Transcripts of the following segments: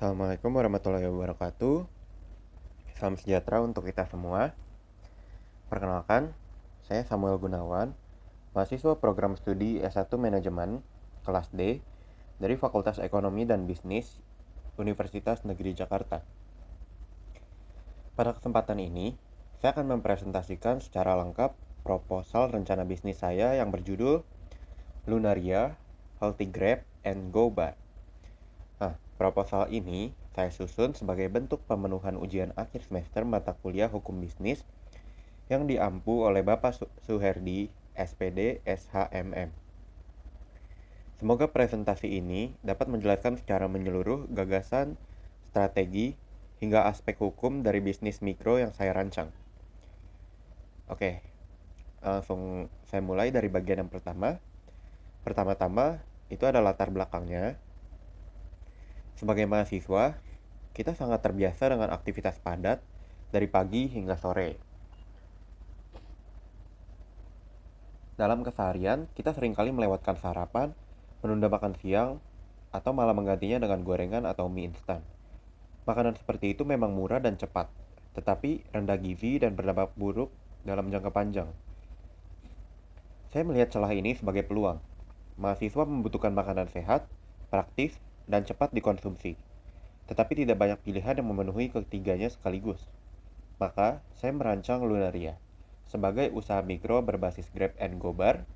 Assalamualaikum warahmatullahi wabarakatuh. Salam sejahtera untuk kita semua. Perkenalkan, saya Samuel Gunawan, mahasiswa program studi S1 Manajemen kelas D dari Fakultas Ekonomi dan Bisnis Universitas Negeri Jakarta. Pada kesempatan ini, saya akan mempresentasikan secara lengkap proposal rencana bisnis saya yang berjudul Lunaria, Healthy Grab, and Go Bar. Nah, proposal ini saya susun sebagai bentuk pemenuhan ujian akhir semester mata kuliah Hukum Bisnis yang diampu oleh Bapak Suherdi, SPD, SHMM. Semoga presentasi ini dapat menjelaskan secara menyeluruh gagasan, strategi, hingga aspek hukum dari bisnis mikro yang saya rancang. Oke, langsung saya mulai dari bagian yang pertama. Pertama-tama, itu ada latar belakangnya. Sebagai mahasiswa, kita sangat terbiasa dengan aktivitas padat dari pagi hingga sore. Dalam keseharian, kita seringkali melewatkan sarapan, menunda makan siang, atau malah menggantinya dengan gorengan atau mie instan. Makanan seperti itu memang murah dan cepat, tetapi rendah gizi dan berdampak buruk dalam jangka panjang. Saya melihat celah ini sebagai peluang. Mahasiswa membutuhkan makanan sehat, praktis, dan cepat dikonsumsi. Tetapi tidak banyak pilihan yang memenuhi ketiganya sekaligus. Maka, saya merancang Lunaria sebagai usaha mikro berbasis Grab and Go Bar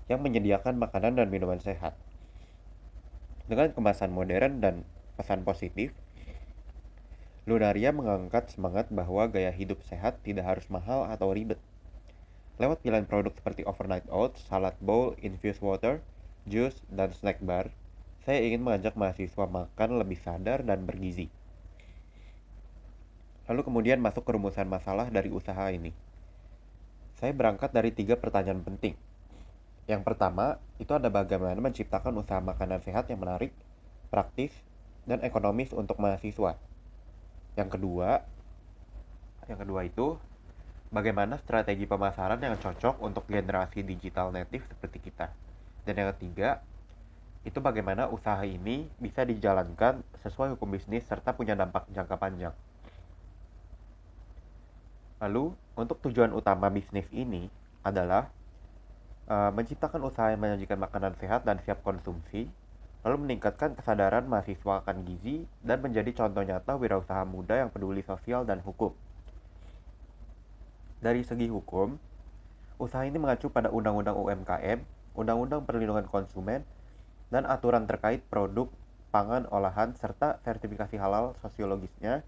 yang menyediakan makanan dan minuman sehat. Dengan kemasan modern dan pesan positif, Lunaria mengangkat semangat bahwa gaya hidup sehat tidak harus mahal atau ribet. Lewat pilihan produk seperti overnight oats, salad bowl, infused water, jus, dan snack bar, saya ingin mengajak mahasiswa makan lebih sadar dan bergizi. Lalu kemudian masuk ke rumusan masalah dari usaha ini. Saya berangkat dari 3 pertanyaan penting. Yang pertama, itu ada bagaimana menciptakan usaha makanan sehat yang menarik, praktis, dan ekonomis untuk mahasiswa. Yang kedua itu bagaimana strategi pemasaran yang cocok untuk generasi digital native seperti kita. Dan yang ketiga, itu bagaimana usaha ini bisa dijalankan sesuai hukum bisnis serta punya dampak jangka panjang. Lalu, untuk tujuan utama bisnis ini adalah menciptakan usaha yang menyajikan makanan sehat dan siap konsumsi, lalu meningkatkan kesadaran mahasiswa akan gizi, dan menjadi contoh nyata wirausaha muda yang peduli sosial dan hukum. Dari segi hukum, usaha ini mengacu pada Undang-Undang UMKM, Undang-Undang Perlindungan Konsumen, dan aturan terkait produk pangan olahan serta sertifikasi halal sosiologisnya.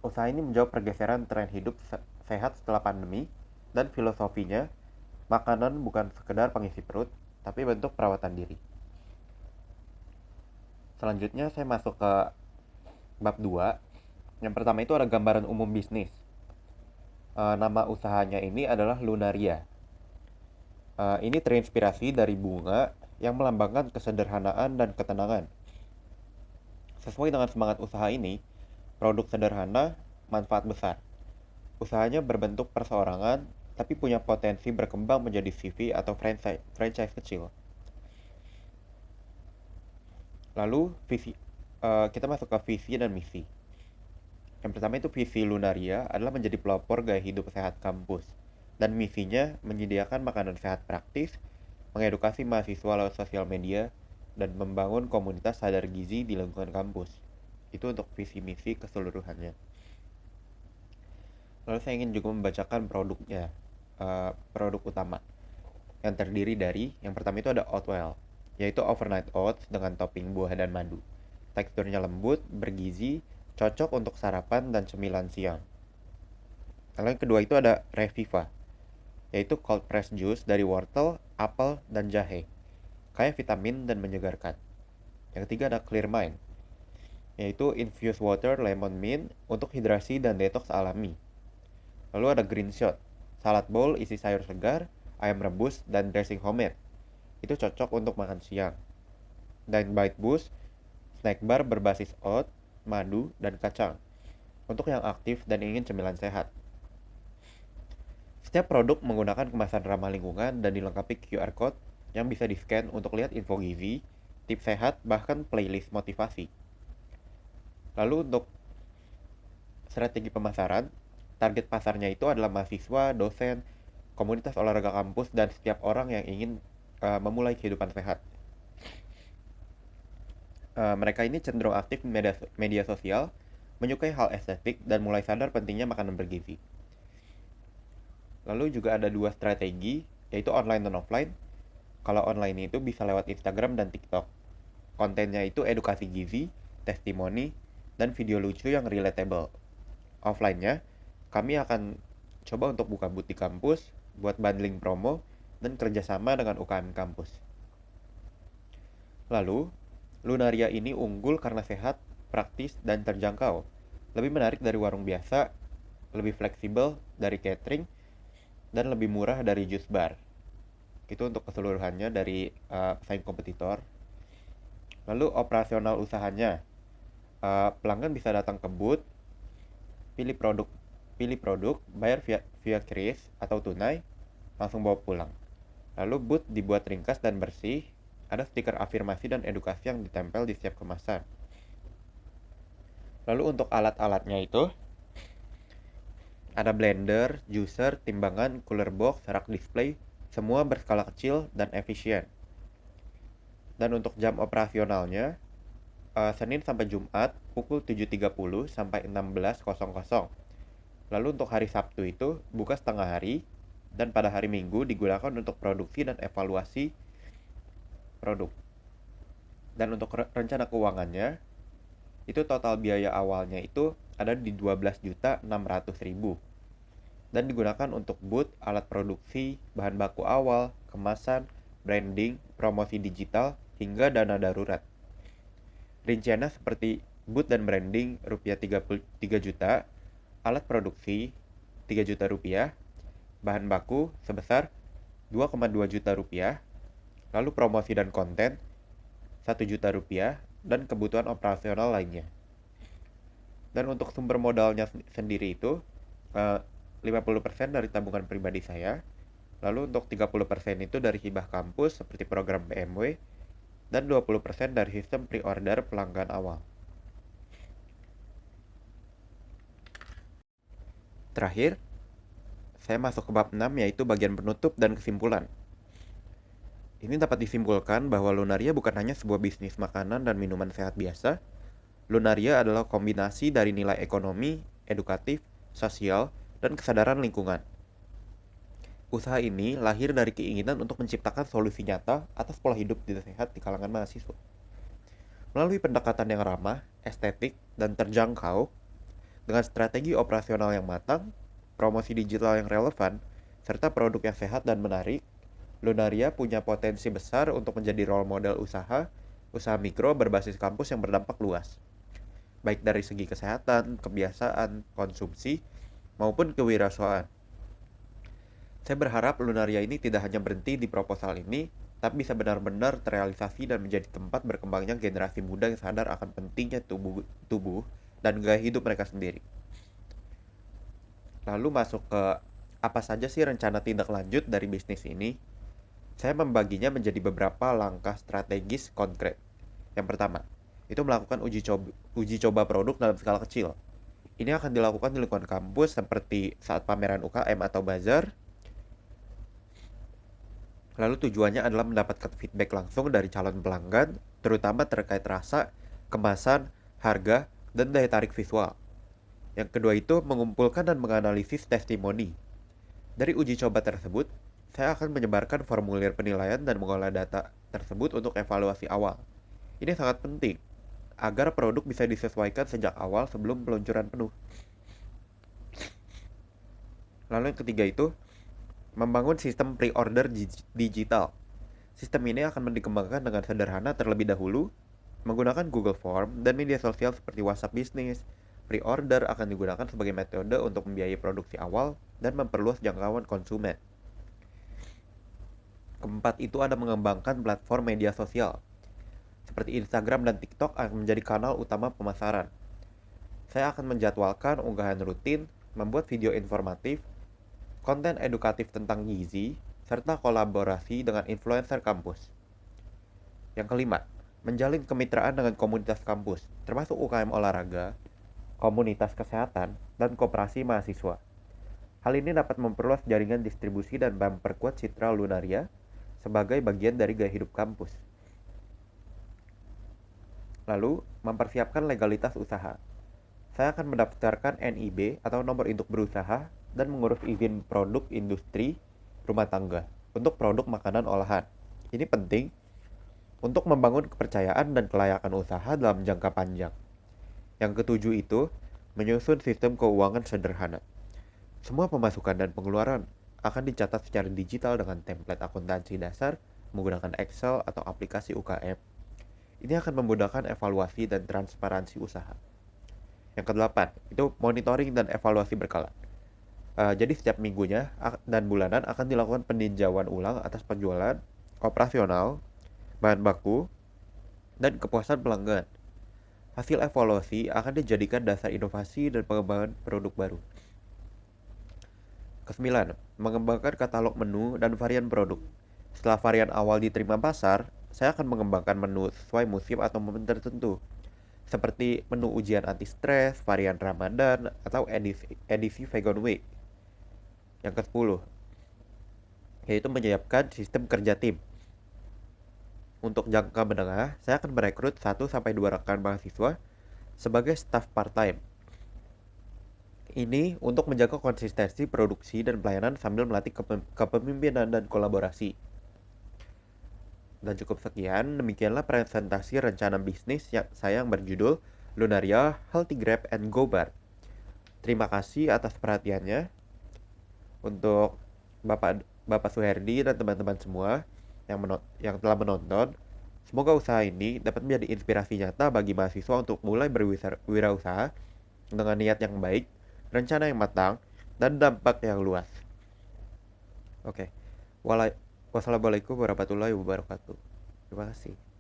Usaha ini menjawab pergeseran tren hidup sehat setelah pandemi, dan filosofinya, makanan bukan sekedar pengisi perut, tapi bentuk perawatan diri. Selanjutnya saya masuk ke bab 2. Yang pertama itu ada gambaran umum bisnis. Nama usahanya ini adalah Lunaria. Ini terinspirasi dari bunga yang melambangkan kesederhanaan dan ketenangan. Sesuai dengan semangat usaha ini, produk sederhana, manfaat besar. Usahanya berbentuk perseorangan, tapi punya potensi berkembang menjadi CV atau franchise kecil. Lalu, kita masuk ke visi dan misi. Yang pertama itu visi Lunaria adalah menjadi pelopor gaya hidup sehat kampus. Dan misinya menyediakan makanan sehat praktis, mengedukasi mahasiswa lewat sosial media, dan membangun komunitas sadar gizi di lingkungan kampus. Itu untuk visi misi keseluruhannya. Lalu saya ingin juga membacakan produknya, produk utama yang terdiri dari, yang pertama itu ada Oatwell, yaitu overnight oats dengan topping buah dan madu. Teksturnya lembut, bergizi, cocok untuk sarapan dan cemilan siang. Lalu yang kedua itu ada Reviva, yaitu cold press juice dari wortel, apel, dan jahe, kaya vitamin dan menyegarkan. Yang ketiga ada Clear Mind, yaitu infused water lemon mint untuk hidrasi dan detox alami. Lalu ada Green Shot, salad bowl isi sayur segar, ayam rebus, dan dressing homemade. Itu cocok untuk makan siang. Dan Bite Boost, snack bar berbasis oat, madu, dan kacang, untuk yang aktif dan ingin cemilan sehat. Setiap produk menggunakan kemasan ramah lingkungan dan dilengkapi QR Code yang bisa di-scan untuk lihat info gizi, tips sehat, bahkan playlist motivasi. Lalu untuk strategi pemasaran, target pasarnya itu adalah mahasiswa, dosen, komunitas olahraga kampus, dan setiap orang yang ingin memulai kehidupan sehat. Mereka ini cenderung aktif di media sosial, menyukai hal estetik, dan mulai sadar pentingnya makanan bergizi. Lalu juga ada dua strategi, yaitu online dan offline. Kalau online itu bisa lewat Instagram dan TikTok. Kontennya itu edukasi gizi, testimoni, dan video lucu yang relatable. Offline-nya, kami akan coba untuk buka booth di kampus, buat bundling promo, dan kerjasama dengan UKM kampus. Lalu, Lunaria ini unggul karena sehat, praktis, dan terjangkau. Lebih menarik dari warung biasa, lebih fleksibel dari catering, dan lebih murah dari juice bar. Itu untuk keseluruhannya dari pesaing kompetitor. Lalu operasional usahanya, pelanggan bisa datang ke booth, pilih produk, bayar via kris atau tunai, langsung bawa pulang. Lalu booth dibuat ringkas dan bersih, ada stiker afirmasi dan edukasi yang ditempel di setiap kemasan. Lalu untuk alat-alatnya itu, ada blender, juicer, timbangan, cooler box, rak display, semua berskala kecil dan efisien. Dan untuk jam operasionalnya, Senin sampai Jumat pukul 7.30 sampai 16.00. Lalu untuk hari Sabtu itu buka setengah hari, dan pada hari Minggu digunakan untuk produksi dan evaluasi produk. Dan untuk rencana keuangannya, itu total biaya awalnya itu ada di 12.600.000 dan digunakan untuk booth, alat produksi, bahan baku awal, kemasan, branding, promosi digital, hingga dana darurat. Rinciannya seperti booth dan branding rupiah 3 juta, alat produksi 3 juta rupiah, bahan baku sebesar 2,2 juta rupiah, lalu promosi dan konten 1 juta rupiah, dan kebutuhan operasional lainnya. Dan untuk sumber modalnya sendiri itu 50% dari tabungan pribadi saya, lalu untuk 30% itu dari hibah kampus seperti program BMW, dan 20% dari sistem pre-order pelanggan awal. Terakhir, saya masuk ke bab 6, yaitu bagian penutup dan kesimpulan. Ini dapat disimpulkan bahwa Lunaria bukan hanya sebuah bisnis makanan dan minuman sehat biasa. Lunaria adalah kombinasi dari nilai ekonomi, edukatif, sosial, dan kesadaran lingkungan. Usaha ini lahir dari keinginan untuk menciptakan solusi nyata atas pola hidup tidak sehat di kalangan mahasiswa. Melalui pendekatan yang ramah, estetik, dan terjangkau, dengan strategi operasional yang matang, promosi digital yang relevan, serta produk yang sehat dan menarik, Lunaria punya potensi besar untuk menjadi role model usaha mikro berbasis kampus yang berdampak luas, baik dari segi kesehatan, kebiasaan, konsumsi, maupun kewirausahaan. Saya berharap Lunaria ini tidak hanya berhenti di proposal ini, tapi bisa benar-benar terrealisasi dan menjadi tempat berkembangnya generasi muda yang sadar akan pentingnya tubuh dan gaya hidup mereka sendiri. Lalu masuk ke apa saja sih rencana tindak lanjut dari bisnis ini? Saya membaginya menjadi beberapa langkah strategis konkret. Yang pertama, itu melakukan uji coba produk dalam skala kecil. Ini akan dilakukan di lingkungan kampus seperti saat pameran UKM atau bazar. Lalu tujuannya adalah mendapatkan feedback langsung dari calon pelanggan, terutama terkait rasa, kemasan, harga, dan daya tarik visual. Yang kedua itu mengumpulkan dan menganalisis testimoni. Dari uji coba tersebut, saya akan menyebarkan formulir penilaian dan mengolah data tersebut untuk evaluasi awal. Ini sangat penting, agar produk bisa disesuaikan sejak awal sebelum peluncuran penuh. Lalu yang ketiga itu, membangun sistem pre-order digital. Sistem ini akan dikembangkan dengan sederhana terlebih dahulu, menggunakan Google Form dan media sosial seperti WhatsApp Business. Pre-order akan digunakan sebagai metode untuk membiayai produksi awal dan memperluas jangkauan konsumen. Keempat itu ada mengembangkan platform media sosial. Seperti Instagram dan TikTok akan menjadi kanal utama pemasaran. Saya akan menjadwalkan unggahan rutin, membuat video informatif, konten edukatif tentang gizi, serta kolaborasi dengan influencer kampus. Yang kelima, menjalin kemitraan dengan komunitas kampus, termasuk UKM olahraga, komunitas kesehatan, dan koperasi mahasiswa. Hal ini dapat memperluas jaringan distribusi dan memperkuat citra Lunaria sebagai bagian dari gaya hidup kampus. Lalu, mempersiapkan legalitas usaha. Saya akan mendaftarkan NIB atau nomor induk berusaha dan mengurus izin produk industri rumah tangga untuk produk makanan olahan. Ini penting untuk membangun kepercayaan dan kelayakan usaha dalam jangka panjang. Yang ketujuh itu, menyusun sistem keuangan sederhana. Semua pemasukan dan pengeluaran akan dicatat secara digital dengan template akuntansi dasar menggunakan Excel atau aplikasi UKM. Ini akan memudahkan evaluasi dan transparansi usaha. Yang kedelapan, itu monitoring dan evaluasi berkala. Jadi setiap minggunya dan bulanan akan dilakukan peninjauan ulang atas penjualan, operasional, bahan baku, dan kepuasan pelanggan. Hasil evaluasi akan dijadikan dasar inovasi dan pengembangan produk baru. Kesembilan, mengembangkan katalog menu dan varian produk. Setelah varian awal diterima pasar, saya akan mengembangkan menu sesuai musim atau momen tertentu, seperti menu ujian anti-stres, varian Ramadan, atau edisi Vegan Week. Yang ke-10, yaitu menyiapkan sistem kerja tim. Untuk jangka menengah, saya akan merekrut 1-2 rekan mahasiswa sebagai staf part-time. Ini untuk menjaga konsistensi produksi dan pelayanan sambil melatih kepemimpinan dan kolaborasi. Dan cukup sekian, demikianlah presentasi rencana bisnis saya yang berjudul Lunaria, Healthy Grab, and Go Bar. Terima kasih atas perhatiannya untuk Bapak Suherdi dan teman-teman semua yang telah menonton. Semoga usaha ini dapat menjadi inspirasi nyata bagi mahasiswa untuk mulai berwirausaha dengan niat yang baik, rencana yang matang, dan dampak yang luas. Oke. Wassalamualaikum warahmatullahi wabarakatuh. Terima kasih.